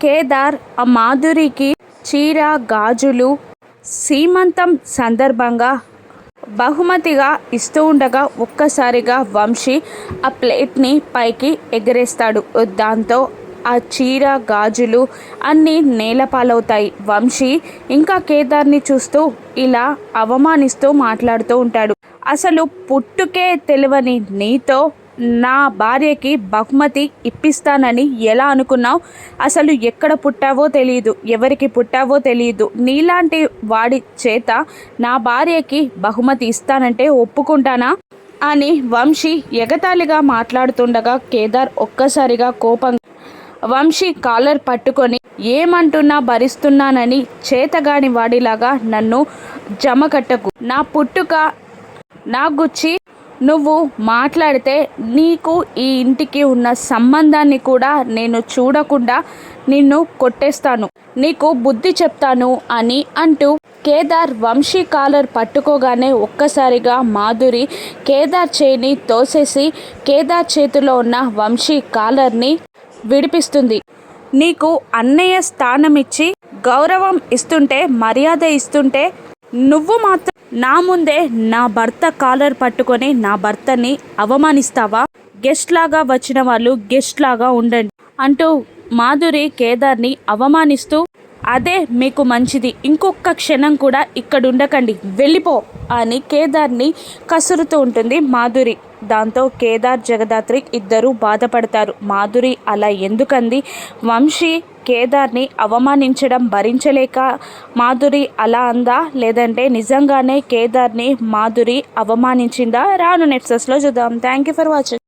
కేదార్ ఆ మాధురికి చీర గాజులు సీమంతం సందర్భంగా బహుమతిగా ఇస్తూ ఉండగా ఒక్కసారిగా వంశీ ఆ ప్లేట్ని పైకి ఎగరేస్తాడు. దాంతో ఆ చీర గాజులు అన్నీ నేలపాలవుతాయి. వంశీ ఇంకా కేదార్ని చూస్తూ ఇలా అవమానిస్తూ మాట్లాడుతూ ఉంటాడు. అసలు పుట్టుకే తెలియని నీతో నా భార్యకి బహుమతి ఇప్పిస్తానని ఎలా అనుకున్నావు? అసలు ఎక్కడ పుట్టావో తెలియదు, ఎవరికి పుట్టావో తెలియదు. నీలాంటి వాడి చేత నా భార్యకి బహుమతి ఇస్తానంటే ఒప్పుకుంటానా అని వంశీ ఎగతాళిగా మాట్లాడుతుండగా కేదార్ ఒక్కసారిగా కోపంగా వంశీ కాలర్ పట్టుకొని ఏమంటున్నా భరిస్తున్నానని చేతగాని వాడిలాగా నన్ను జమకట్టకు. నా పుట్టుక నా గుచ్చి నువ్వు మాట్లాడితే నీకు ఈ ఇంటికి ఉన్న సంబంధాన్ని కూడా నేను చూడకుండా నిన్ను కొట్టేస్తాను, నీకు బుద్ధి చెప్తాను అని అంటూ కేదార్ వంశీ కాలర్ పట్టుకోగానే ఒక్కసారిగా మాధురి కేదార్ చేయిని తోసేసి కేదార్ చేతిలో ఉన్న వంశీ కాలర్ని విడిపిస్తుంది. నీకు అన్నయ్య స్థానం ఇచ్చి గౌరవం ఇస్తుంటే మర్యాద ఇస్తుంటే నువ్వు మాత్రం నా ముందే నా భర్త కాలర్ పట్టుకొని నా భర్తని అవమానిస్తావా? గెస్ట్ లాగా వచ్చిన వాళ్ళు గెస్ట్ లాగా ఉండండి అంటూ మాధురి కేదార్ని అవమానిస్తూ అదే మీకు మంచిది, ఇంకొక క్షణం కూడా ఇక్కడ ఉండకండి, వెళ్ళిపో అని కేదార్ని కసురుతూ ఉంటుంది మాధురి. దాంతో కేదార్ జగదాత్రి ఇద్దరు బాధపడతారు. మాధురి అలా ఎందుకంది? వంశీ కేదార్ని అవమానించడం భరించలేక మాధురి అలా అందా, లేదంటే నిజంగానే కేదార్ని మాధురి అవమానించిందా? రాను నెట్సెస్లో చూద్దాం. Thank you for watching.